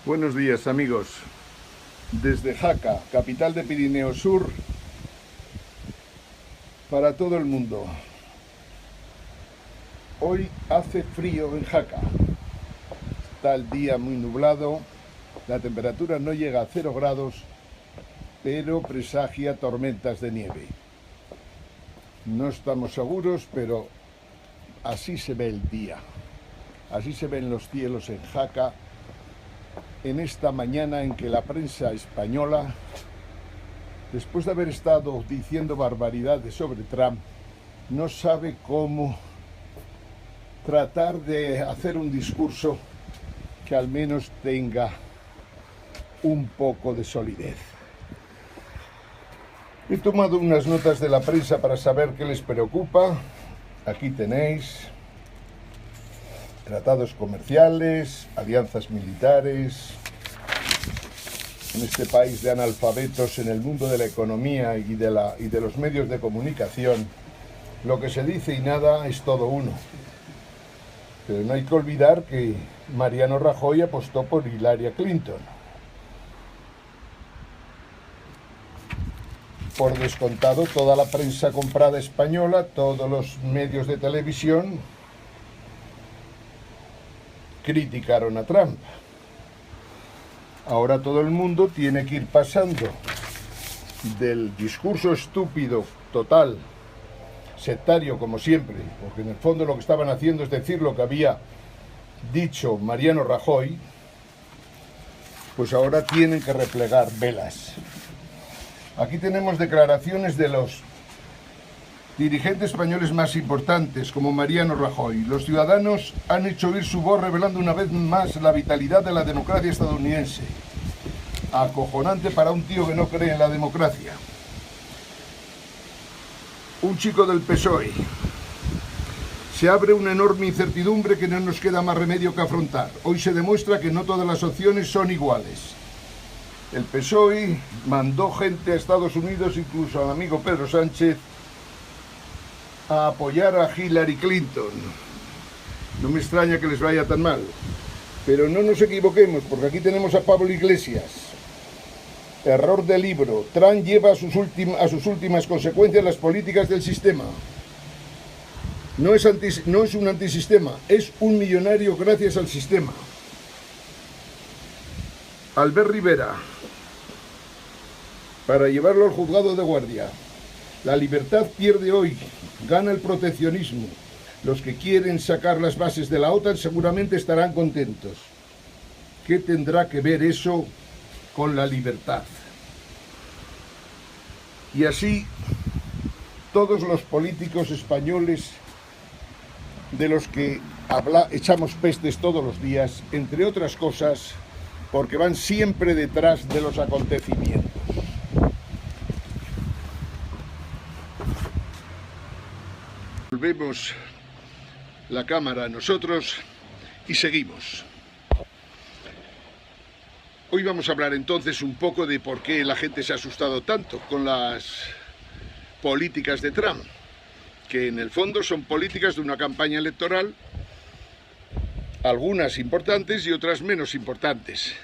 Buenos días, amigos. Desde Jaca, capital de Pirineo Sur, para todo el mundo. Hoy hace frío en Jaca. Está el día muy nublado, la temperatura no llega a 0 grados, pero presagia tormentas de nieve. No estamos seguros, pero así se ve el día. Así se ven los cielos en Jaca en esta mañana en que la prensa española, después de haber estado diciendo barbaridades sobre Trump, no sabe cómo tratar de hacer un discurso que al menos tenga un poco de solidez. He tomado unas notas de la prensa para saber qué les preocupa. Aquí tenéis tratados comerciales, alianzas militares. En este país de analfabetos en el mundo de la economía y de los medios de comunicación, lo que se dice y nada es todo uno. Pero no hay que olvidar que Mariano Rajoy apostó por Hillary Clinton. Por descontado, toda la prensa comprada española, todos los medios de televisión criticaron a Trump. Ahora todo el mundo tiene que ir pasando del discurso estúpido, total, sectario como siempre, porque en el fondo lo que estaban haciendo es decir lo que había dicho Mariano Rajoy, pues ahora tienen que replegar velas. Aquí tenemos declaraciones de los dirigentes españoles más importantes, como Mariano Rajoy. Los ciudadanos han hecho oír su voz revelando una vez más la vitalidad de la democracia estadounidense. Acojonante para un tío que no cree en la democracia. Un chico del PSOE. Se abre una enorme incertidumbre que no nos queda más remedio que afrontar. Hoy se demuestra que no todas las opciones son iguales. El PSOE mandó gente a Estados Unidos, incluso al amigo Pedro Sánchez, a apoyar a Hillary Clinton. No me extraña que les vaya tan mal. Pero no nos equivoquemos, porque aquí tenemos a Pablo Iglesias. Error de libro. Trump lleva a sus últimas consecuencias las políticas del sistema. No es un antisistema, es un millonario gracias al sistema. Albert Rivera, para llevarlo al juzgado de guardia. La libertad pierde hoy, gana el proteccionismo. Los que quieren sacar las bases de la OTAN seguramente estarán contentos. ¿Qué tendrá que ver eso con la libertad? Y así, todos los políticos españoles de los que echamos pestes todos los días, entre otras cosas, porque van siempre detrás de los acontecimientos. Volvemos la cámara a nosotros y seguimos. Hoy vamos a hablar entonces un poco de por qué la gente se ha asustado tanto con las políticas de Trump, que en el fondo son políticas de una campaña electoral, algunas importantes y otras menos importantes.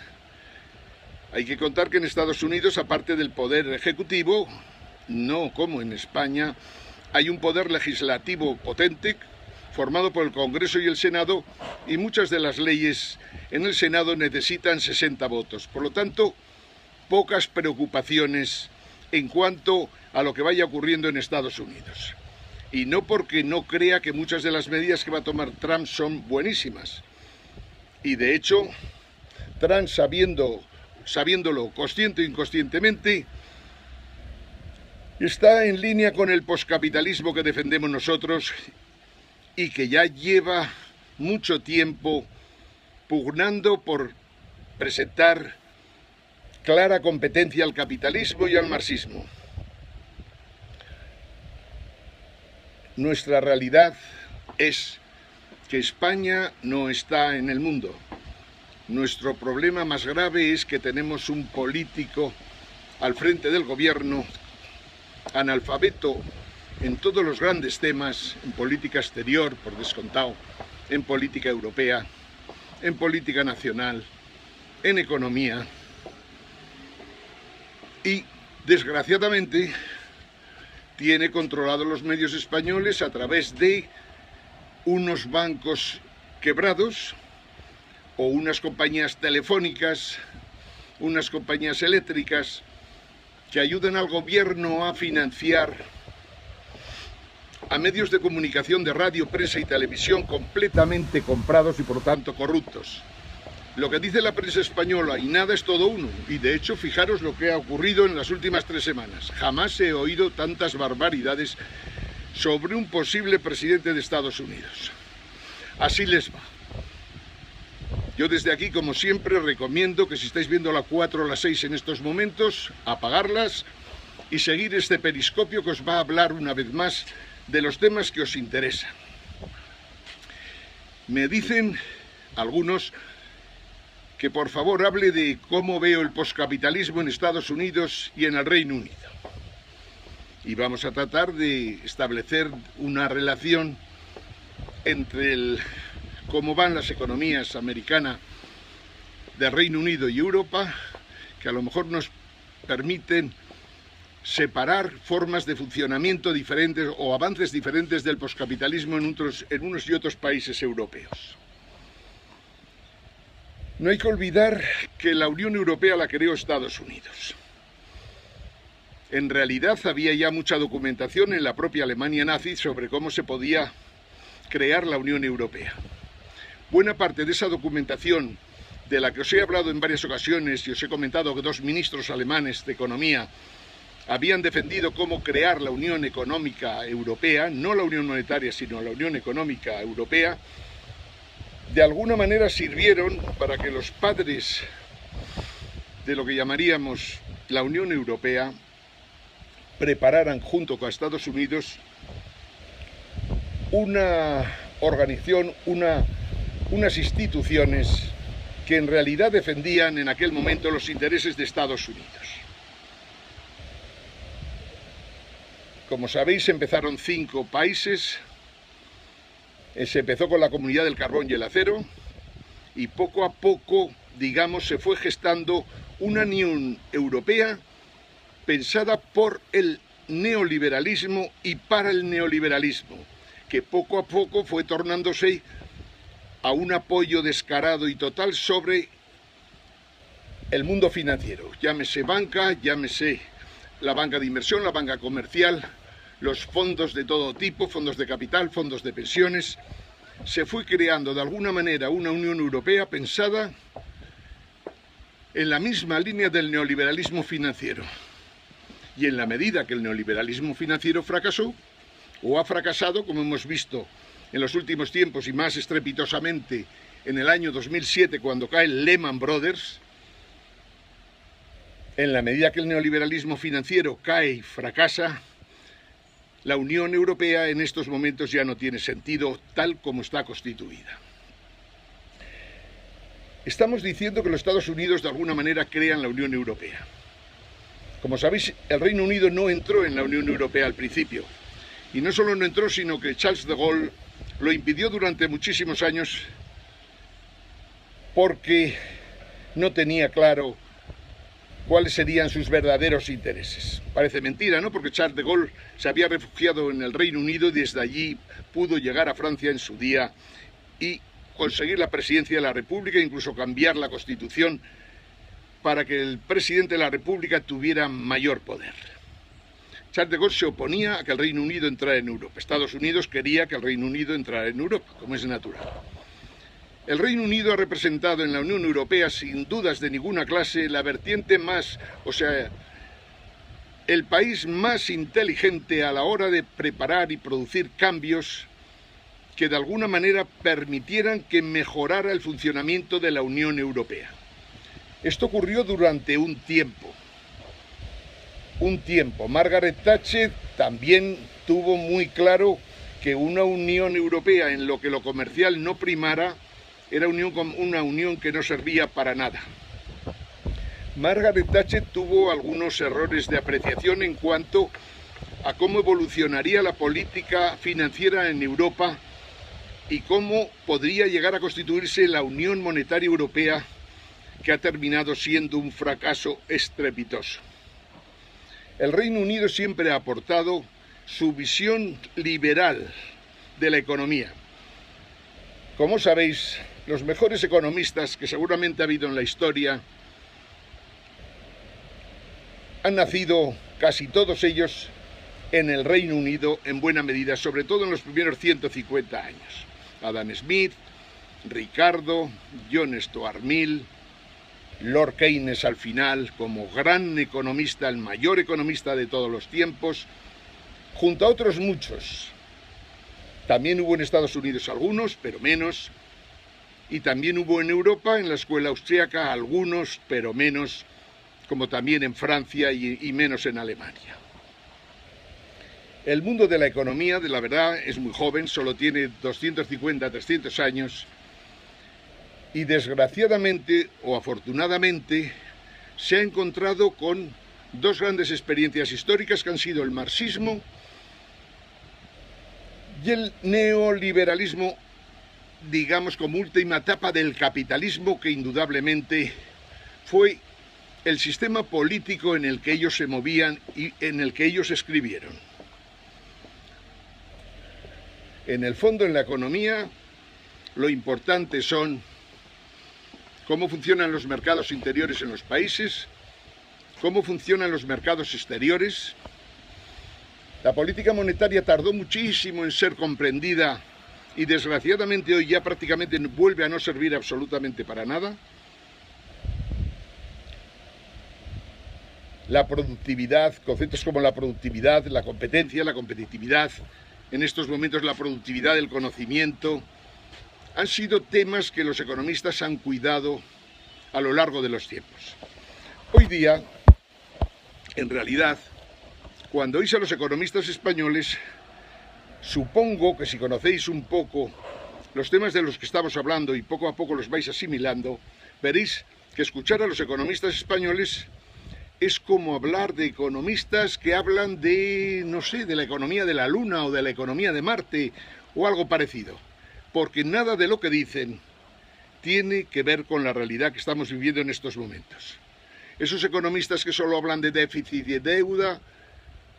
Hay que contar que en Estados Unidos, aparte del poder ejecutivo, no como en España, hay un poder legislativo potente formado por el Congreso y el Senado, y muchas de las leyes en el Senado necesitan 60 votos. Por lo tanto, pocas preocupaciones en cuanto a lo que vaya ocurriendo en Estados Unidos. Y no porque no crea que muchas de las medidas que va a tomar Trump son buenísimas. Y de hecho, Trump, sabiéndolo consciente e inconscientemente, está en línea con el poscapitalismo que defendemos nosotros y que ya lleva mucho tiempo pugnando por presentar clara competencia al capitalismo y al marxismo. Nuestra realidad es que España no está en el mundo. Nuestro problema más grave es que tenemos un político al frente del gobierno analfabeto en todos los grandes temas, en política exterior, por descontado, en política europea, en política nacional, en economía y, desgraciadamente, tiene controlados los medios españoles a través de unos bancos quebrados o unas compañías telefónicas, unas compañías eléctricas que ayudan al gobierno a financiar a medios de comunicación de radio, prensa y televisión completamente comprados y por lo tanto corruptos. Lo que dice la prensa española y nada es todo uno, y de hecho fijaros lo que ha ocurrido en las últimas 3 semanas. Jamás he oído tantas barbaridades sobre un posible presidente de Estados Unidos. Así les va. Yo desde aquí, como siempre, recomiendo que si estáis viendo la 4 o la 6 en estos momentos, apagarlas y seguir este periscopio que os va a hablar una vez más de los temas que os interesan. Me dicen algunos que por favor hable de cómo veo el poscapitalismo en Estados Unidos y en el Reino Unido. Y vamos a tratar de establecer una relación entre cómo van las economías americanas de Reino Unido y Europa, que a lo mejor nos permiten separar formas de funcionamiento diferentes o avances diferentes del poscapitalismo en unos y otros países europeos. No hay que olvidar que la Unión Europea la creó Estados Unidos. En realidad había ya mucha documentación en la propia Alemania nazi sobre cómo se podía crear la Unión Europea. Buena parte de esa documentación, de la que os he hablado en varias ocasiones y os he comentado que 2 ministros alemanes de Economía habían defendido cómo crear la Unión Económica Europea, no la Unión Monetaria, sino la Unión Económica Europea, de alguna manera sirvieron para que los padres de lo que llamaríamos la Unión Europea prepararan junto con Estados Unidos una organización, unas instituciones que en realidad defendían en aquel momento los intereses de Estados Unidos. Como sabéis, empezaron 5 países. Se empezó con la Comunidad del Carbón y el Acero y poco a poco, digamos, se fue gestando una Unión Europea pensada por el neoliberalismo y para el neoliberalismo, que poco a poco fue tornándose a un apoyo descarado y total sobre el mundo financiero. Llámese banca, llámese la banca de inversión, la banca comercial, los fondos de todo tipo, fondos de capital, fondos de pensiones. Se fue creando de alguna manera una Unión Europea pensada en la misma línea del neoliberalismo financiero. Y en la medida que el neoliberalismo financiero fracasó, o ha fracasado, como hemos visto en los últimos tiempos y más estrepitosamente en el año 2007 cuando cae Lehman Brothers, en la medida que el neoliberalismo financiero cae y fracasa, la Unión Europea en estos momentos ya no tiene sentido tal como está constituida. Estamos diciendo que los Estados Unidos de alguna manera crean la Unión Europea. Como sabéis, el Reino Unido no entró en la Unión Europea al principio. Y no solo no entró, sino que Charles de Gaulle lo impidió durante muchísimos años porque no tenía claro cuáles serían sus verdaderos intereses. Parece mentira, ¿no? Porque Charles de Gaulle se había refugiado en el Reino Unido y desde allí pudo llegar a Francia en su día y conseguir la presidencia de la República e incluso cambiar la Constitución para que el presidente de la República tuviera mayor poder. Charles de Gaulle se oponía a que el Reino Unido entrara en Europa. Estados Unidos quería que el Reino Unido entrara en Europa, como es natural. El Reino Unido ha representado en la Unión Europea, sin dudas de ninguna clase, la vertiente más, el país más inteligente a la hora de preparar y producir cambios que de alguna manera permitieran que mejorara el funcionamiento de la Unión Europea. Esto ocurrió durante un tiempo. Margaret Thatcher también tuvo muy claro que una Unión Europea en lo que lo comercial no primara era una unión que no servía para nada. Margaret Thatcher tuvo algunos errores de apreciación en cuanto a cómo evolucionaría la política financiera en Europa y cómo podría llegar a constituirse la Unión Monetaria Europea que ha terminado siendo un fracaso estrepitoso. El Reino Unido siempre ha aportado su visión liberal de la economía. Como sabéis, los mejores economistas que seguramente ha habido en la historia han nacido, casi todos ellos, en el Reino Unido en buena medida, sobre todo en los primeros 150 años. Adam Smith, Ricardo, John Stuart Mill, Lord Keynes al final como gran economista, el mayor economista de todos los tiempos, junto a otros muchos. También hubo en Estados Unidos algunos, pero menos, y también hubo en Europa, en la escuela austríaca, algunos, pero menos, como también en Francia y menos en Alemania. El mundo de la economía, de la verdad, es muy joven, solo tiene 250, 300 años, y desgraciadamente o afortunadamente se ha encontrado con dos grandes experiencias históricas que han sido el marxismo y el neoliberalismo, digamos como última etapa del capitalismo, que indudablemente fue el sistema político en el que ellos se movían y en el que ellos escribieron. En el fondo, en la economía, lo importante son cómo funcionan los mercados interiores en los países, cómo funcionan los mercados exteriores. La política monetaria tardó muchísimo en ser comprendida y desgraciadamente hoy ya prácticamente vuelve a no servir absolutamente para nada. La productividad, conceptos como la productividad, la competencia, la competitividad, en estos momentos la productividad del conocimiento, han sido temas que los economistas han cuidado a lo largo de los tiempos. Hoy día, en realidad, cuando oís a los economistas españoles, supongo que si conocéis un poco los temas de los que estamos hablando y poco a poco los vais asimilando, veréis que escuchar a los economistas españoles es como hablar de economistas que hablan de, no sé, de la economía de la Luna o de la economía de Marte o algo parecido, porque nada de lo que dicen tiene que ver con la realidad que estamos viviendo en estos momentos. Esos economistas que solo hablan de déficit y de deuda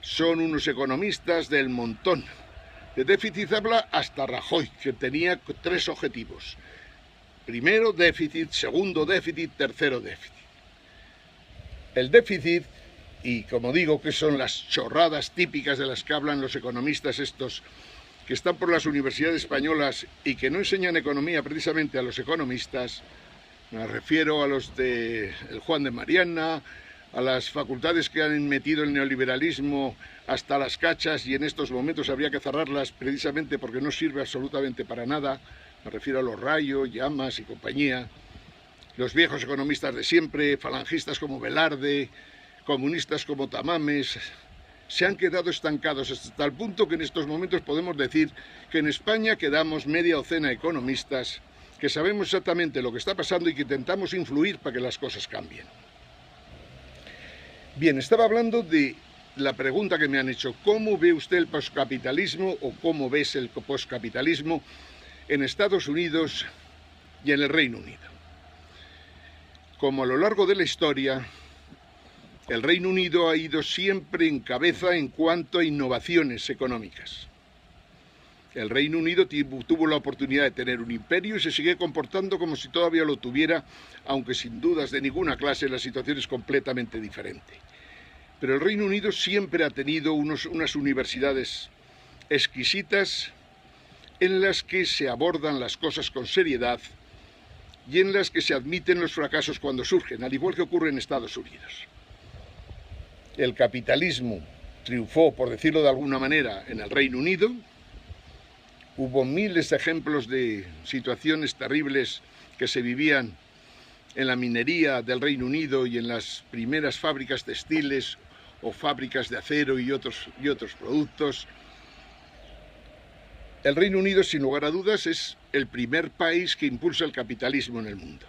son unos economistas del montón. De déficit habla hasta Rajoy, que tenía 3 objetivos. Primero déficit, segundo déficit, tercero déficit. El déficit, y como digo que son las chorradas típicas de las que hablan los economistas estos que están por las universidades españolas y que no enseñan economía precisamente a los economistas, me refiero a los de el Juan de Mariana, a las facultades que han metido el neoliberalismo hasta las cachas y en estos momentos habría que cerrarlas precisamente porque no sirve absolutamente para nada. Me refiero a los Rayo, Llamas y compañía. Los viejos economistas de siempre, falangistas como Velarde, comunistas como Tamames, se han quedado estancados hasta tal punto que en estos momentos podemos decir que en España quedamos media docena de economistas que sabemos exactamente lo que está pasando y que intentamos influir para que las cosas cambien. Bien, estaba hablando de la pregunta que me han hecho: ¿cómo ve usted el poscapitalismo o cómo ves el poscapitalismo en Estados Unidos y en el Reino Unido? Como a lo largo de la historia, el Reino Unido ha ido siempre en cabeza en cuanto a innovaciones económicas. El Reino Unido tuvo la oportunidad de tener un imperio y se sigue comportando como si todavía lo tuviera, aunque sin dudas de ninguna clase la situación es completamente diferente. Pero el Reino Unido siempre ha tenido unas universidades exquisitas en las que se abordan las cosas con seriedad y en las que se admiten los fracasos cuando surgen, al igual que ocurre en Estados Unidos. El capitalismo triunfó, por decirlo de alguna manera, en el Reino Unido. Hubo miles de ejemplos de situaciones terribles que se vivían en la minería del Reino Unido y en las primeras fábricas textiles o fábricas de acero y otros productos. El Reino Unido, sin lugar a dudas, es el primer país que impulsa el capitalismo en el mundo.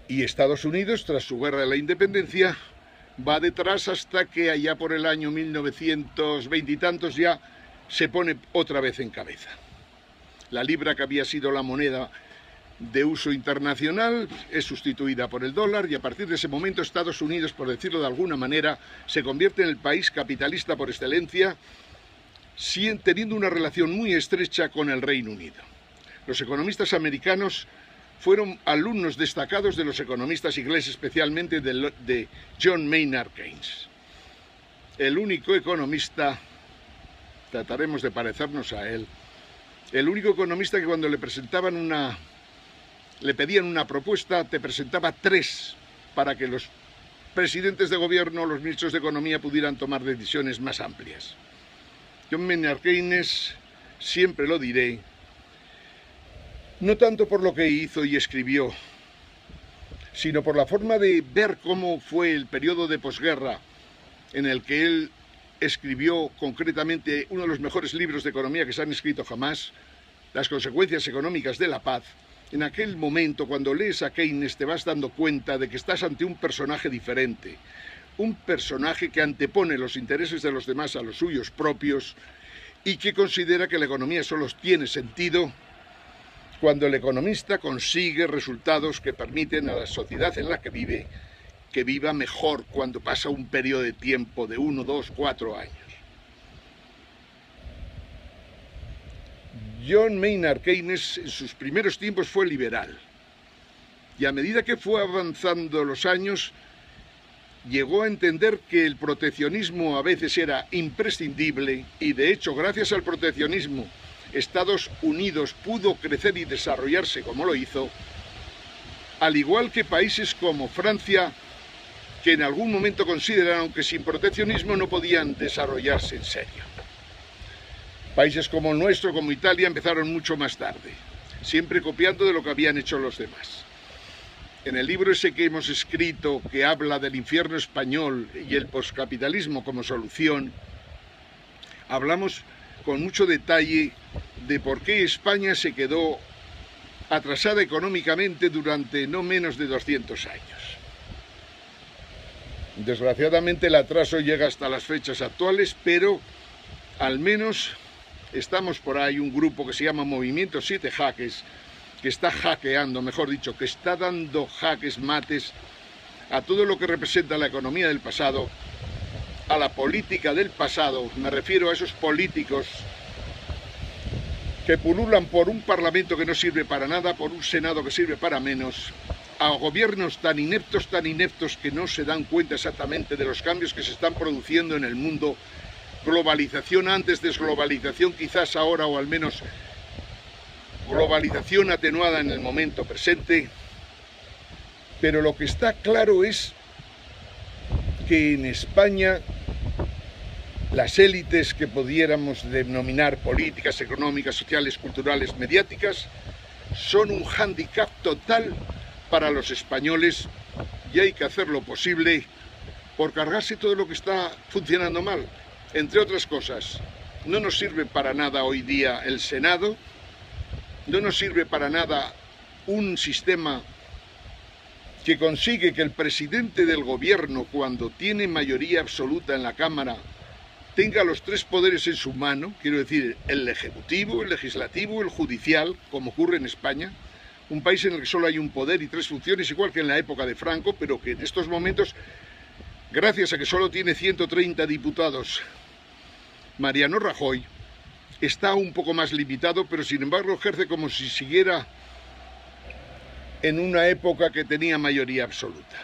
Y Estados Unidos, tras su guerra de la independencia, va detrás hasta que allá por el año 1920 y tantos ya se pone otra vez en cabeza. La libra, que había sido la moneda de uso internacional, es sustituida por el dólar y a partir de ese momento Estados Unidos, por decirlo de alguna manera, se convierte en el país capitalista por excelencia, teniendo una relación muy estrecha con el Reino Unido. Los economistas americanos fueron alumnos destacados de los economistas ingleses, especialmente de John Maynard Keynes. El único economista, trataremos de parecernos a él, el único economista que cuando le pedían una propuesta, te presentaba 3 para que los presidentes de gobierno, los ministros de Economía pudieran tomar decisiones más amplias. John Maynard Keynes, siempre lo diré, no tanto por lo que hizo y escribió, sino por la forma de ver cómo fue el periodo de posguerra en el que él escribió concretamente uno de los mejores libros de economía que se han escrito jamás, Las consecuencias económicas de la paz. En aquel momento, cuando lees a Keynes, te vas dando cuenta de que estás ante un personaje diferente, un personaje que antepone los intereses de los demás a los suyos propios y que considera que la economía solo tiene sentido cuando el economista consigue resultados que permiten a la sociedad en la que vive que viva mejor cuando pasa un periodo de tiempo de 1, 2, 4 años. John Maynard Keynes en sus primeros tiempos fue liberal y a medida que fue avanzando los años llegó a entender que el proteccionismo a veces era imprescindible y de hecho gracias al proteccionismo Estados Unidos pudo crecer y desarrollarse como lo hizo, al igual que países como Francia, que en algún momento consideraron que sin proteccionismo no podían desarrollarse en serio. Países como el nuestro, como Italia, empezaron mucho más tarde, siempre copiando de lo que habían hecho los demás. En el libro ese que hemos escrito, que habla del infierno español y el poscapitalismo como solución, hablamos con mucho detalle de por qué España se quedó atrasada económicamente durante no menos de 200 años. Desgraciadamente el atraso llega hasta las fechas actuales, pero al menos estamos por ahí un grupo que se llama Movimiento 7 Jaques, que está hackeando, mejor dicho, que está dando jaques mates a todo lo que representa la economía del pasado, a la política del pasado, me refiero a esos políticos que pululan por un parlamento que no sirve para nada, por un senado que sirve para menos, a gobiernos tan ineptos que no se dan cuenta exactamente de los cambios que se están produciendo en el mundo, globalización antes, desglobalización quizás ahora, o al menos globalización atenuada en el momento presente, pero lo que está claro es que en España las élites que pudiéramos denominar políticas, económicas, sociales, culturales, mediáticas, son un hándicap total para los españoles y hay que hacer lo posible por cargarse todo lo que está funcionando mal. Entre otras cosas, no nos sirve para nada hoy día el Senado, no nos sirve para nada un sistema que consigue que el presidente del gobierno, cuando tiene mayoría absoluta en la Cámara, tenga los 3 poderes en su mano, quiero decir, el ejecutivo, el legislativo, el judicial, como ocurre en España, un país en el que solo hay un poder y 3 funciones, igual que en la época de Franco, pero que en estos momentos, gracias a que solo tiene 130 diputados, Mariano Rajoy, está un poco más limitado, pero sin embargo ejerce como si siguiera en una época que tenía mayoría absoluta.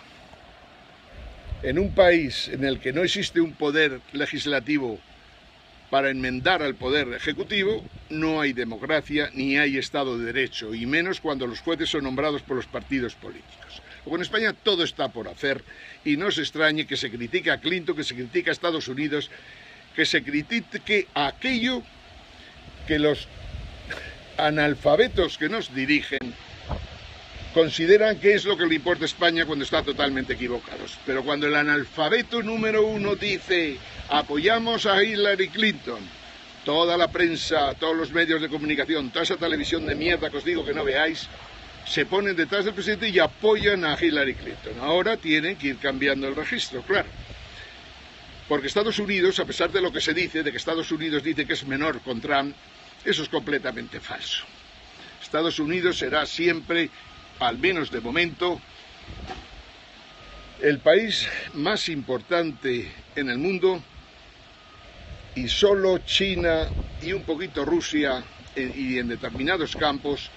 En un país en el que no existe un poder legislativo para enmendar al poder ejecutivo, no hay democracia ni hay Estado de Derecho, y menos cuando los jueces son nombrados por los partidos políticos. Luego en España todo está por hacer, y no se extrañe que se critique a Clinton, que se critique a Estados Unidos, que se critique a aquello que los analfabetos que nos dirigen consideran que es lo que le importa a España cuando está totalmente equivocados. Pero cuando el analfabeto número 1 dice apoyamos a Hillary Clinton, toda la prensa, todos los medios de comunicación, toda esa televisión de mierda que os digo que no veáis, se ponen detrás del presidente y apoyan a Hillary Clinton. Ahora tienen que ir cambiando el registro, claro. Porque Estados Unidos, a pesar de lo que se dice, de que Estados Unidos dice que es menor con Trump, eso es completamente falso. Estados Unidos será siempre, al menos de momento, el país más importante en el mundo, y solo China y un poquito Rusia y en determinados campos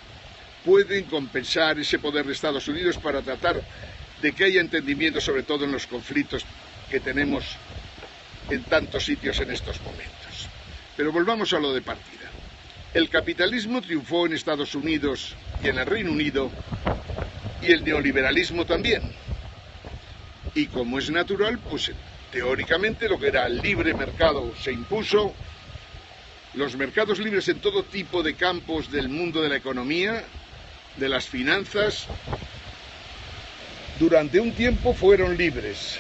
pueden compensar ese poder de Estados Unidos para tratar de que haya entendimiento, sobre todo en los conflictos que tenemos en tantos sitios en estos momentos. Pero volvamos a lo de partida. El capitalismo triunfó en Estados Unidos y en el Reino Unido, y el neoliberalismo también. Y como es natural, pues teóricamente lo que era el libre mercado se impuso. Los mercados libres en todo tipo de campos del mundo de la economía, de las finanzas, durante un tiempo fueron libres.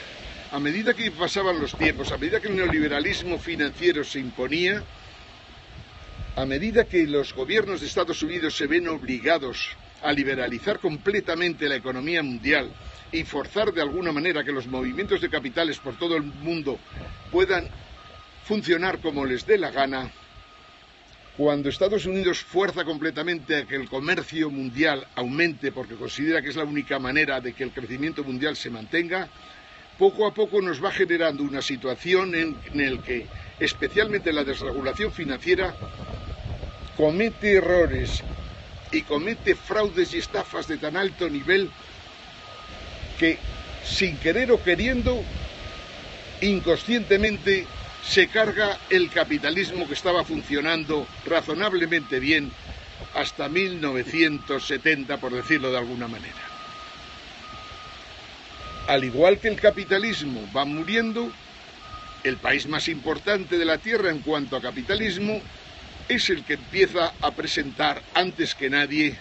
A medida que pasaban los tiempos, a medida que el neoliberalismo financiero se imponía, a medida que los gobiernos de Estados Unidos se ven obligados a liberalizar completamente la economía mundial y forzar de alguna manera que los movimientos de capitales por todo el mundo puedan funcionar como les dé la gana, cuando Estados Unidos fuerza completamente a que el comercio mundial aumente porque considera que es la única manera de que el crecimiento mundial se mantenga, poco a poco nos va generando una situación en la que, especialmente la desregulación financiera, comete errores y comete fraudes y estafas de tan alto nivel que, sin querer o queriendo, inconscientemente se carga el capitalismo que estaba funcionando razonablemente bien hasta 1970, por decirlo de alguna manera. Al igual que el capitalismo va muriendo, el país más importante de la Tierra en cuanto a capitalismo es el que empieza a presentar antes que nadie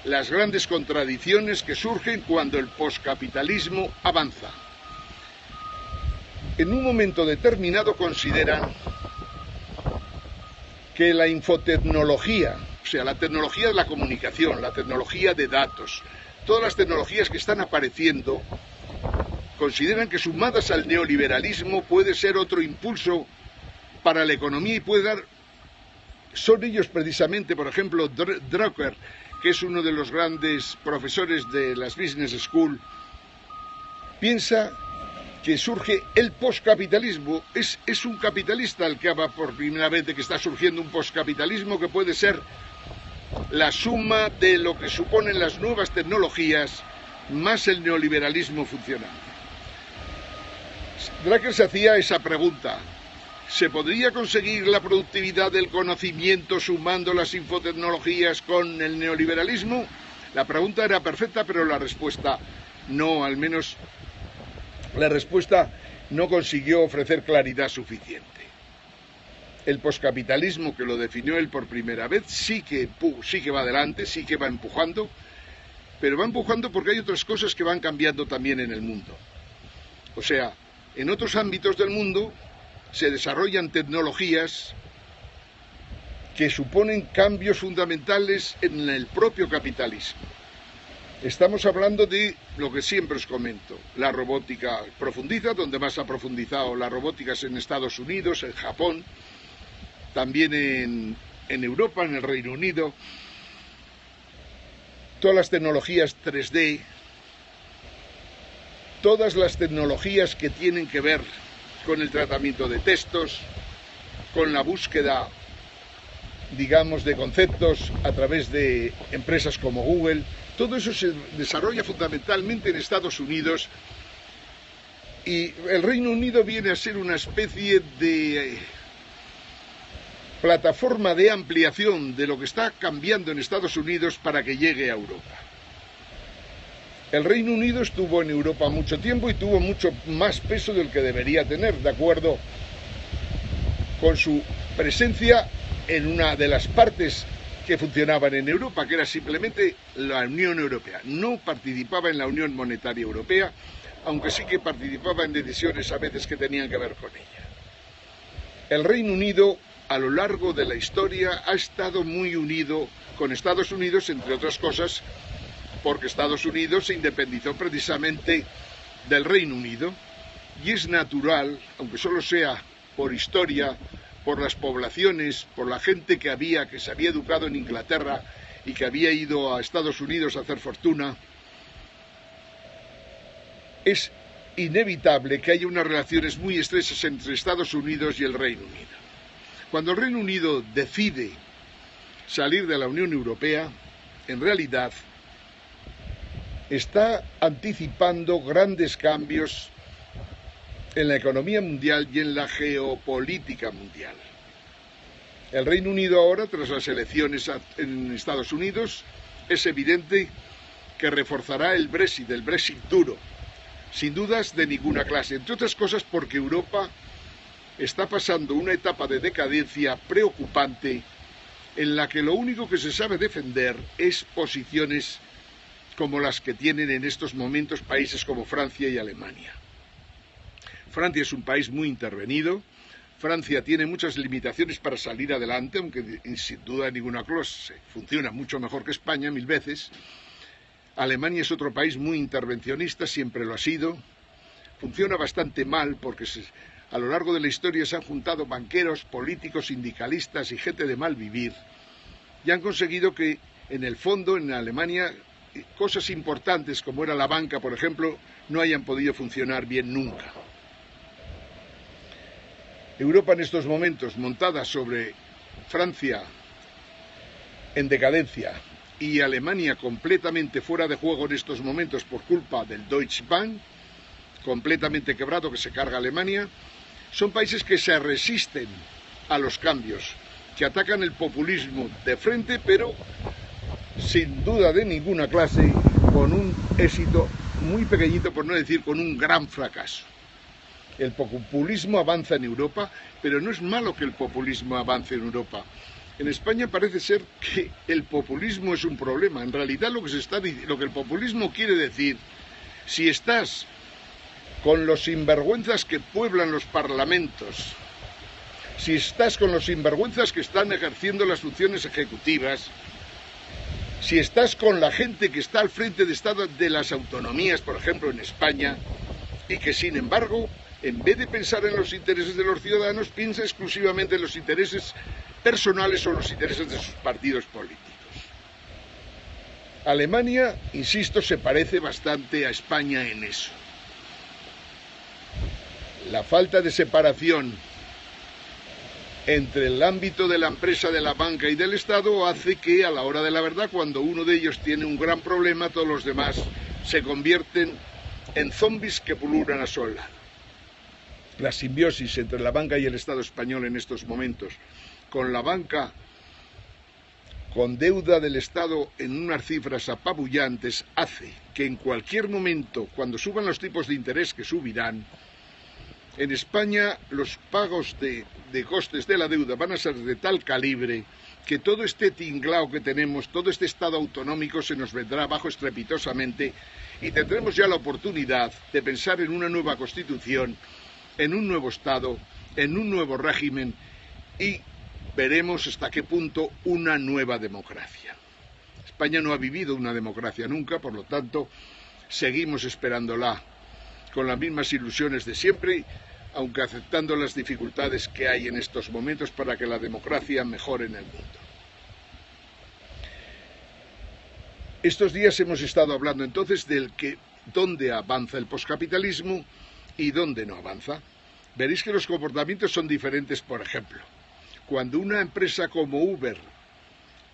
las grandes contradicciones que surgen cuando el poscapitalismo avanza. En un momento determinado consideran que la infotecnología, o sea, la tecnología de la comunicación, la tecnología de datos, todas las tecnologías que están apareciendo, consideran que sumadas al neoliberalismo puede ser otro impulso para la economía y puede dar... Son ellos precisamente, por ejemplo, Drucker, que es uno de los grandes profesores de las Business School, piensa que surge el poscapitalismo. Es un capitalista el que habla por primera vez de que está surgiendo un poscapitalismo que puede ser la suma de lo que suponen las nuevas tecnologías más el neoliberalismo funcionando. Drucker se hacía esa pregunta: ¿se podría conseguir la productividad del conocimiento sumando las infotecnologías con el neoliberalismo? La pregunta era perfecta, pero la respuesta no, al menos la respuesta no consiguió ofrecer claridad suficiente. El poscapitalismo, que lo definió él por primera vez, sí que va adelante, sí que va empujando, pero va empujando porque hay otras cosas que van cambiando también en el mundo. O sea, en otros ámbitos del mundo se desarrollan tecnologías que suponen cambios fundamentales en el propio capitalismo. Estamos hablando de lo que siempre os comento: la robótica profundiza, donde más ha profundizado la robótica es en Estados Unidos, en Japón, también en Europa, en el Reino Unido. Todas las tecnologías 3D, todas las tecnologías que tienen que ver con el tratamiento de textos, con la búsqueda, digamos, de conceptos a través de empresas como Google. Todo eso se desarrolla fundamentalmente en Estados Unidos, y el Reino Unido viene a ser una especie de plataforma de ampliación de lo que está cambiando en Estados Unidos para que llegue a Europa. El Reino Unido estuvo en Europa mucho tiempo y tuvo mucho más peso del que debería tener, de acuerdo con su presencia en una de las partes que funcionaban en Europa, que era simplemente la Unión Europea. No participaba en la Unión Monetaria Europea, aunque sí que participaba en decisiones a veces que tenían que ver con ella. El Reino Unido, a lo largo de la historia, ha estado muy unido con Estados Unidos, entre otras cosas, porque Estados Unidos se independizó precisamente del Reino Unido, y es natural, aunque solo sea por historia, por las poblaciones, por la gente que se había educado en Inglaterra y que había ido a Estados Unidos a hacer fortuna, es inevitable que haya unas relaciones muy estrechas entre Estados Unidos y el Reino Unido. Cuando el Reino Unido decide salir de la Unión Europea, en realidad está anticipando grandes cambios en la economía mundial y en la geopolítica mundial. El Reino Unido ahora, tras las elecciones en Estados Unidos, es evidente que reforzará el Brexit duro, sin dudas de ninguna clase, entre otras cosas porque Europa está pasando una etapa de decadencia preocupante en la que lo único que se sabe defender es posiciones como las que tienen en estos momentos países como Francia y Alemania. Francia es un país muy intervenido, Francia tiene muchas limitaciones para salir adelante, aunque sin duda ninguna clase funciona mucho mejor que España, 1000 veces. Alemania es otro país muy intervencionista, siempre lo ha sido. Funciona bastante mal porque a lo largo de la historia se han juntado banqueros, políticos, sindicalistas y gente de mal vivir y han conseguido que, en el fondo, en Alemania, cosas importantes como era la banca, por ejemplo, no hayan podido funcionar bien nunca. Europa en estos momentos, montada sobre Francia en decadencia y Alemania completamente fuera de juego en estos momentos por culpa del Deutsche Bank, completamente quebrado que se carga Alemania, son países que se resisten a los cambios, que atacan el populismo de frente, pero sin duda de ninguna clase, con un éxito muy pequeñito, por no decir con un gran fracaso. El populismo avanza en Europa, pero no es malo que el populismo avance en Europa. En España parece ser que el populismo es un problema. En realidad lo que el populismo quiere decir, si estás con los sinvergüenzas que pueblan los parlamentos, si estás con los sinvergüenzas que están ejerciendo las funciones ejecutivas, si estás con la gente que está al frente de Estado de las autonomías, por ejemplo en España, y que sin embargo, en vez de pensar en los intereses de los ciudadanos, piensa exclusivamente en los intereses personales o los intereses de sus partidos políticos. Alemania, insisto, se parece bastante a España en eso. La falta de separación entre el ámbito de la empresa, de la banca y del Estado hace que a la hora de la verdad, cuando uno de ellos tiene un gran problema, todos los demás se convierten en zombies que pululan a su lado. La simbiosis entre la banca y el Estado español en estos momentos, con la banca con deuda del Estado en unas cifras apabullantes, hace que en cualquier momento, cuando suban los tipos de interés que subirán, en España los pagos de costes de la deuda van a ser de tal calibre que todo este tinglao que tenemos, todo este Estado autonómico se nos vendrá abajo estrepitosamente y tendremos ya la oportunidad de pensar en una nueva Constitución, en un nuevo Estado, en un nuevo régimen y veremos hasta qué punto una nueva democracia. España no ha vivido una democracia nunca, por lo tanto, seguimos esperándola con las mismas ilusiones de siempre, aunque aceptando las dificultades que hay en estos momentos para que la democracia mejore en el mundo. Estos días hemos estado hablando entonces del que dónde avanza el poscapitalismo y dónde no avanza. Veréis que los comportamientos son diferentes, por ejemplo. Cuando una empresa como Uber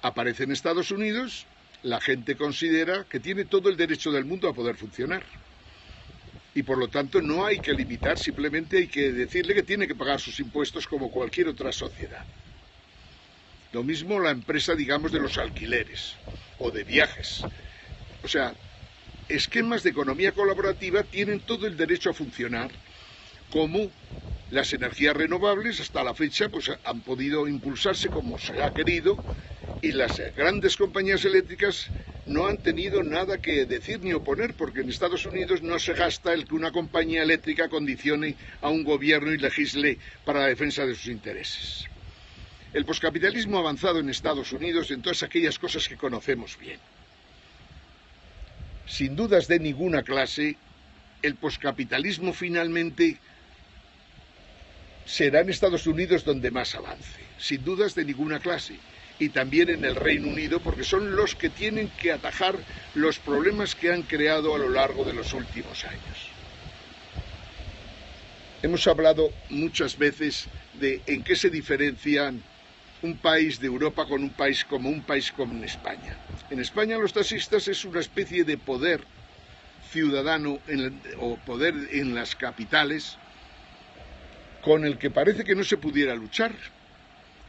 aparece en Estados Unidos, la gente considera que tiene todo el derecho del mundo a poder funcionar. Y por lo tanto no hay que limitar, simplemente hay que decirle que tiene que pagar sus impuestos como cualquier otra sociedad. Lo mismo la empresa, digamos, de los alquileres o de viajes. O sea, esquemas de economía colaborativa tienen todo el derecho a funcionar, como las energías renovables hasta la fecha pues han podido impulsarse como se ha querido y las grandes compañías eléctricas no han tenido nada que decir ni oponer, porque en Estados Unidos no se gasta el que una compañía eléctrica condicione a un gobierno y legisle para la defensa de sus intereses. El poscapitalismo ha avanzado en Estados Unidos en todas aquellas cosas que conocemos bien. Sin dudas de ninguna clase, el poscapitalismo finalmente será en Estados Unidos donde más avance, sin dudas de ninguna clase. y también en el Reino Unido, porque son los que tienen que atajar los problemas que han creado a lo largo de los últimos años. Hemos hablado muchas veces de en qué se diferencian un país de Europa con un país como en España. En España los taxistas es una especie de poder ciudadano o poder en las capitales con el que parece que no se pudiera luchar,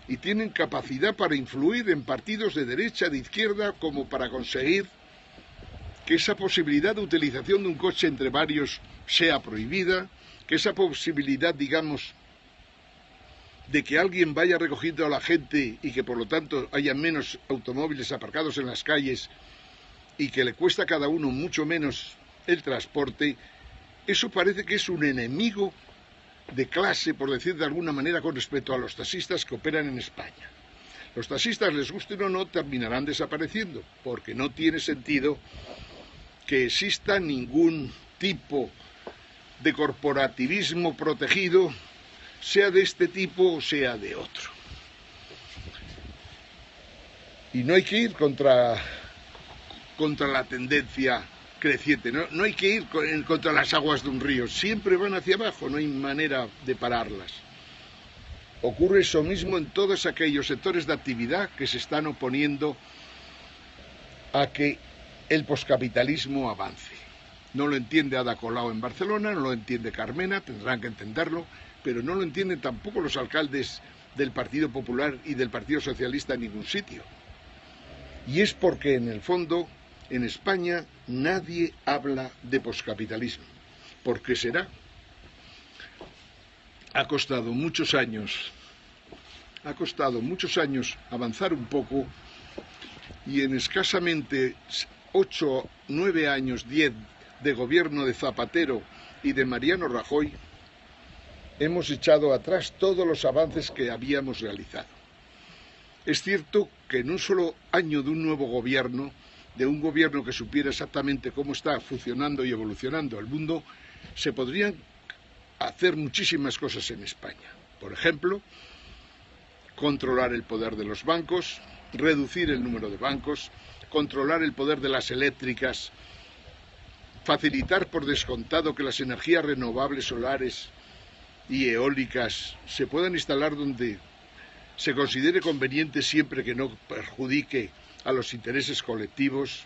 y tienen capacidad para influir en partidos de derecha, de izquierda, como para conseguir que esa posibilidad de utilización de un coche entre varios sea prohibida, que esa posibilidad, digamos, de que alguien vaya recogiendo a la gente y que por lo tanto haya menos automóviles aparcados en las calles y que le cuesta a cada uno mucho menos el transporte, eso parece que es un enemigo de clase, por decir de alguna manera, con respecto a los taxistas que operan en España. Los taxistas, les gusten o no, terminarán desapareciendo, porque no tiene sentido que exista ningún tipo de corporativismo protegido, sea de este tipo o sea de otro. Y no hay que ir contra la tendencia creciente, no hay que ir contra las aguas de un río, siempre van hacia abajo, no hay manera de pararlas. Ocurre eso mismo en todos aquellos sectores de actividad que se están oponiendo a que el poscapitalismo avance. No lo entiende Ada Colau en Barcelona, no lo entiende Carmena, tendrán que entenderlo, pero no lo entienden tampoco los alcaldes del Partido Popular y del Partido Socialista en ningún sitio. Y es porque, en el fondo, en España nadie habla de poscapitalismo. ¿Por qué será? Ha costado muchos años avanzar un poco, y en escasamente 8, 9 años, 10 de gobierno de Zapatero y de Mariano Rajoy, hemos echado atrás todos los avances que habíamos realizado. Es cierto que en un solo año de un nuevo gobierno, de un gobierno que supiera exactamente cómo está funcionando y evolucionando el mundo, se podrían hacer muchísimas cosas en España. Por ejemplo, controlar el poder de los bancos, reducir el número de bancos, controlar el poder de las eléctricas, facilitar por descontado que las energías renovables solares y eólicas se puedan instalar donde se considere conveniente, siempre que no perjudique a los intereses colectivos.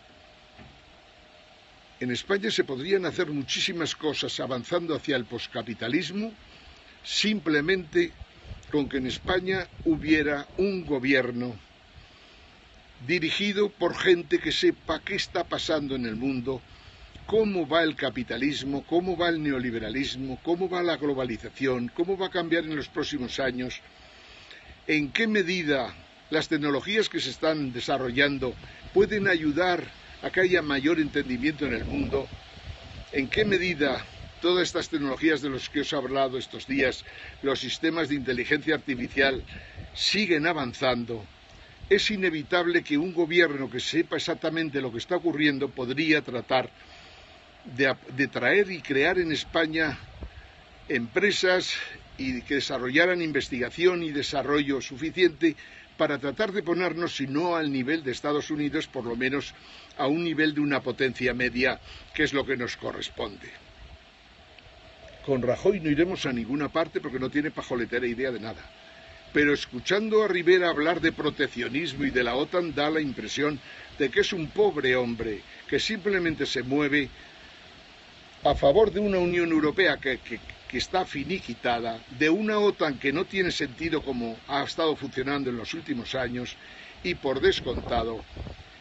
En España se podrían hacer muchísimas cosas avanzando hacia el poscapitalismo, simplemente con que en España hubiera un gobierno dirigido por gente que sepa qué está pasando en el mundo, cómo va el capitalismo, cómo va el neoliberalismo, cómo va la globalización, cómo va a cambiar en los próximos años, en qué medida las tecnologías que se están desarrollando pueden ayudar a que haya mayor entendimiento en el mundo, en qué medida todas estas tecnologías de las que os he hablado estos días, los sistemas de inteligencia artificial, siguen avanzando. Es inevitable que un gobierno que sepa exactamente lo que está ocurriendo podría tratar de traer y crear en España empresas y que desarrollaran investigación y desarrollo suficiente para tratar de ponernos, si no al nivel de Estados Unidos, por lo menos a un nivel de una potencia media, que es lo que nos corresponde. Con Rajoy no iremos a ninguna parte porque no tiene pajoletera idea de nada. Pero escuchando a Rivera hablar de proteccionismo y de la OTAN da la impresión de que es un pobre hombre que simplemente se mueve a favor de una Unión Europea que está finiquitada, de una OTAN que no tiene sentido como ha estado funcionando en los últimos años, y por descontado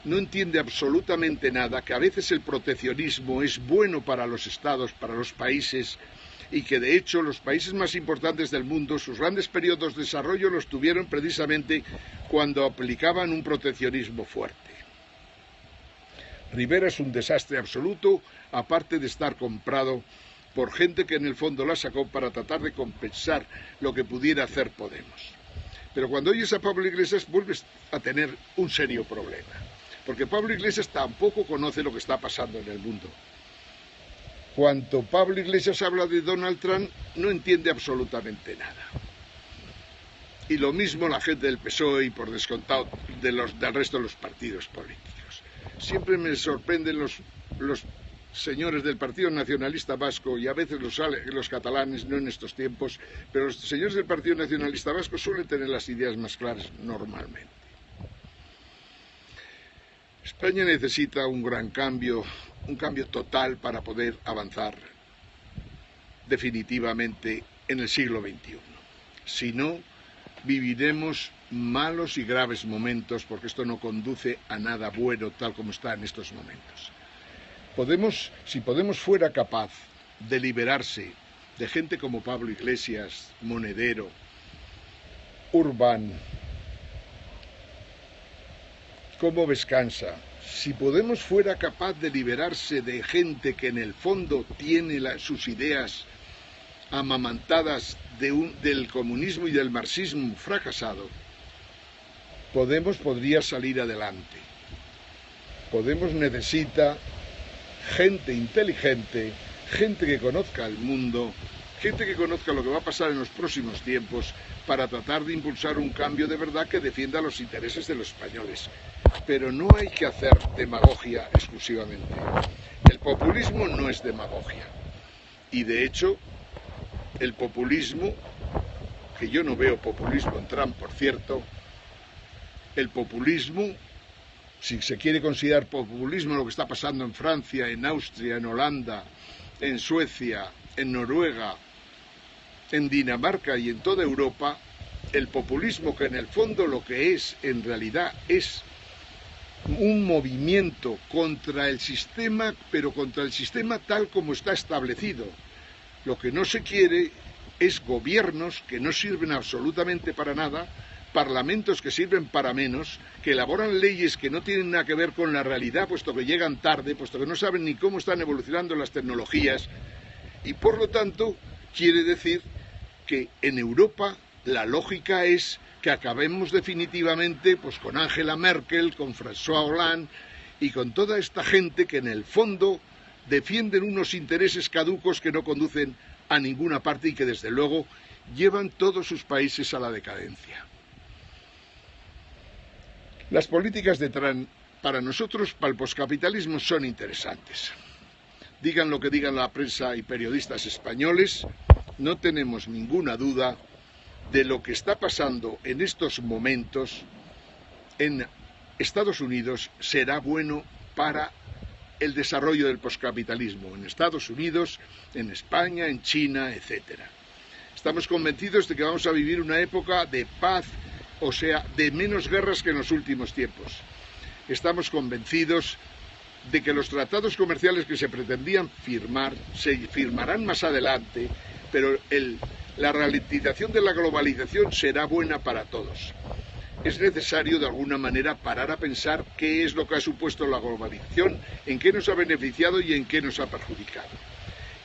no entiende absolutamente nada, que a veces el proteccionismo es bueno para los estados, para los países, y que de hecho los países más importantes del mundo sus grandes periodos de desarrollo los tuvieron precisamente cuando aplicaban un proteccionismo fuerte. Rivera es un desastre absoluto, aparte de estar comprado por gente que en el fondo la sacó para tratar de compensar lo que pudiera hacer Podemos. Pero cuando oyes a Pablo Iglesias vuelves a tener un serio problema, porque Pablo Iglesias tampoco conoce lo que está pasando en el mundo. Cuando Pablo Iglesias habla de Donald Trump, no entiende absolutamente nada. Y lo mismo la gente del PSOE y por descontado del resto de los partidos políticos. Siempre me sorprenden los señores del Partido Nacionalista Vasco y a veces los catalanes, no en estos tiempos, pero los señores del Partido Nacionalista Vasco suelen tener las ideas más claras normalmente. España necesita un gran cambio, un cambio total para poder avanzar definitivamente en el siglo XXI. Si no, viviremos malos y graves momentos porque esto no conduce a nada bueno tal como está en estos momentos. Si Podemos fuera capaz de liberarse de gente como Pablo Iglesias, Monedero, Urbán, como Vescansa, si Podemos fuera capaz de liberarse de gente que en el fondo tiene sus ideas amamantadas del comunismo y del marxismo fracasado, Podemos podría salir adelante. Podemos necesita gente inteligente, gente que conozca el mundo, gente que conozca lo que va a pasar en los próximos tiempos para tratar de impulsar un cambio de verdad que defienda los intereses de los españoles. Pero no hay que hacer demagogia exclusivamente. El populismo no es demagogia. Y de hecho, el populismo, que yo no veo populismo en Trump, por cierto, el populismo, si se quiere considerar populismo lo que está pasando en Francia, en Austria, en Holanda, en Suecia, en Noruega, en Dinamarca y en toda Europa, el populismo, que en el fondo lo que es, en realidad, es un movimiento contra el sistema, pero contra el sistema tal como está establecido. Lo que no se quiere es gobiernos que no sirven absolutamente para nada, parlamentos que sirven para menos, que elaboran leyes que no tienen nada que ver con la realidad, puesto que llegan tarde, puesto que no saben ni cómo están evolucionando las tecnologías, y por lo tanto quiere decir que en Europa la lógica es que acabemos definitivamente pues con Angela Merkel, con François Hollande y con toda esta gente que en el fondo defienden unos intereses caducos que no conducen a ninguna parte y que desde luego llevan todos sus países a la decadencia. Las políticas para nosotros, para el poscapitalismo, son interesantes. Digan lo que digan la prensa y periodistas españoles, no tenemos ninguna duda de lo que está pasando en estos momentos en Estados Unidos será bueno para el desarrollo del poscapitalismo en Estados Unidos, en España, en China, etc. Estamos convencidos de que vamos a vivir una época de paz, o sea, de menos guerras que en los últimos tiempos. Estamos convencidos de que los tratados comerciales que se pretendían firmar se firmarán más adelante, pero la ralentización de la globalización será buena para todos. Es necesario, de alguna manera, parar a pensar qué es lo que ha supuesto la globalización, en qué nos ha beneficiado y en qué nos ha perjudicado.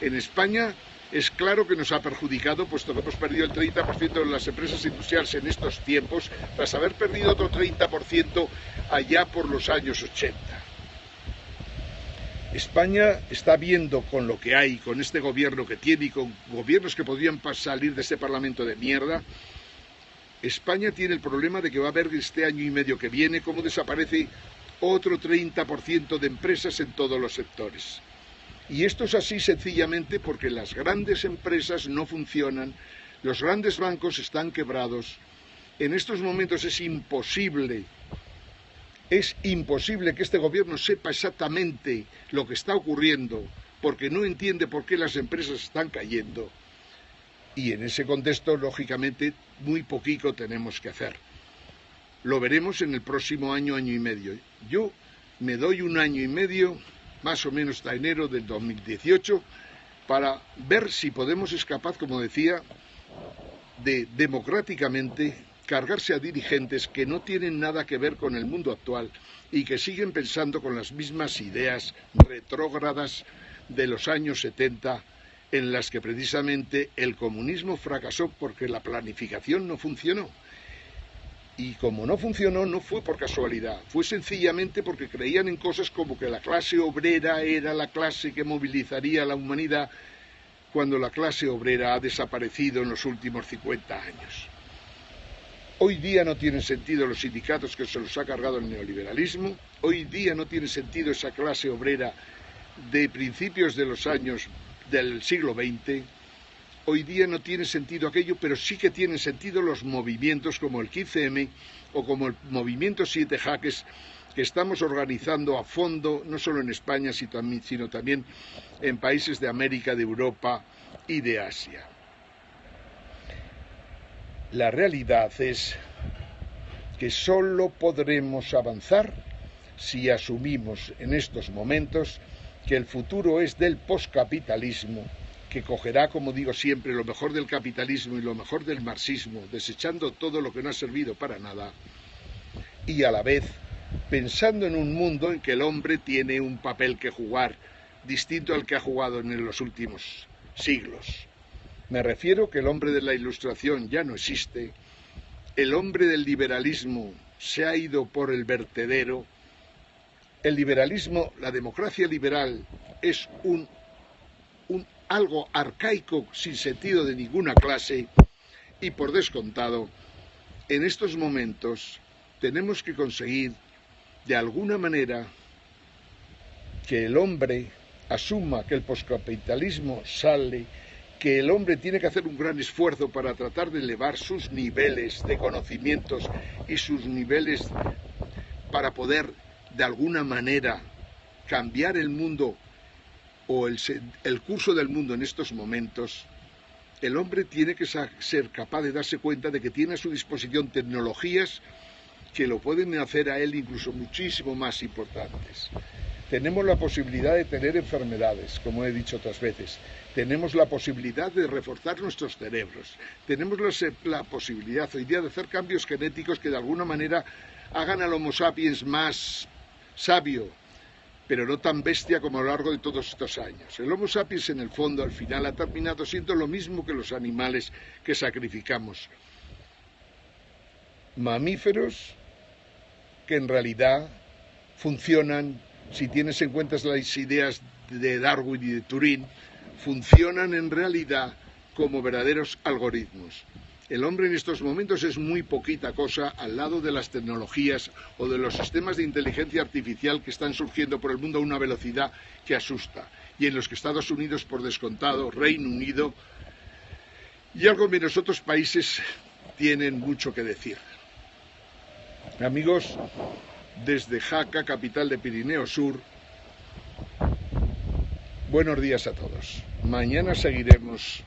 En España es claro que nos ha perjudicado, puesto que hemos perdido el 30% de las empresas industriales en estos tiempos, tras haber perdido otro 30% allá por los años 80. España está viendo con lo que hay, con este gobierno que tiene y con gobiernos que podrían salir de este parlamento de mierda. España tiene el problema de que va a haber este año y medio que viene cómo desaparece otro 30% de empresas en todos los sectores. Y esto es así sencillamente porque las grandes empresas no funcionan, los grandes bancos están quebrados. En estos momentos es imposible que este gobierno sepa exactamente lo que está ocurriendo, porque no entiende por qué las empresas están cayendo. Y en ese contexto, lógicamente, muy poquito tenemos que hacer. Lo veremos en el próximo año, año y medio. Yo me doy un año y medio, más o menos hasta enero del 2018, para ver si Podemos es capaz, como decía, de democráticamente cargarse a dirigentes que no tienen nada que ver con el mundo actual y que siguen pensando con las mismas ideas retrógradas de los años 70, en las que precisamente el comunismo fracasó porque la planificación no funcionó. Y como no funcionó, no fue por casualidad, fue sencillamente porque creían en cosas como que la clase obrera era la clase que movilizaría a la humanidad, cuando la clase obrera ha desaparecido en los últimos 50 años. Hoy día no tienen sentido los sindicatos que se los ha cargado el neoliberalismo, hoy día no tiene sentido esa clase obrera de principios de los años del siglo XX, hoy día no tiene sentido aquello, pero sí que tienen sentido los movimientos como el 15M o como el movimiento 7 Jaques que estamos organizando a fondo, no solo en España, sino también en países de América, de Europa y de Asia. La realidad es que solo podremos avanzar si asumimos en estos momentos que el futuro es del poscapitalismo, que cogerá, como digo siempre, lo mejor del capitalismo y lo mejor del marxismo, desechando todo lo que no ha servido para nada, y a la vez pensando en un mundo en que el hombre tiene un papel que jugar distinto al que ha jugado en los últimos siglos. Me refiero que el hombre de la Ilustración ya no existe, el hombre del liberalismo se ha ido por el vertedero, el liberalismo, la democracia liberal es algo arcaico sin sentido de ninguna clase y por descontado, en estos momentos tenemos que conseguir de alguna manera que el hombre asuma que el poscapitalismo sale, que el hombre tiene que hacer un gran esfuerzo para tratar de elevar sus niveles de conocimientos y sus niveles para poder de alguna manera cambiar el mundo o el curso del mundo en estos momentos. El hombre tiene que ser capaz de darse cuenta de que tiene a su disposición tecnologías que lo pueden hacer a él incluso muchísimo más importantes. Tenemos la posibilidad de tener enfermedades, como he dicho otras veces. Tenemos la posibilidad de reforzar nuestros cerebros. Tenemos la posibilidad hoy día de hacer cambios genéticos que de alguna manera hagan al Homo sapiens más sabio, pero no tan bestia como a lo largo de todos estos años. El Homo sapiens, en el fondo, al final, ha terminado siendo lo mismo que los animales que sacrificamos. Mamíferos que en realidad funcionan, si tienes en cuenta las ideas de Darwin y de Turing, funcionan en realidad como verdaderos algoritmos. El hombre en estos momentos es muy poquita cosa al lado de las tecnologías o de los sistemas de inteligencia artificial que están surgiendo por el mundo a una velocidad que asusta, y en los que Estados Unidos, por descontado, Reino Unido y algo menos otros países tienen mucho que decir. Amigos, desde Jaca, capital de Pirineo Sur, buenos días a todos. Mañana seguiremos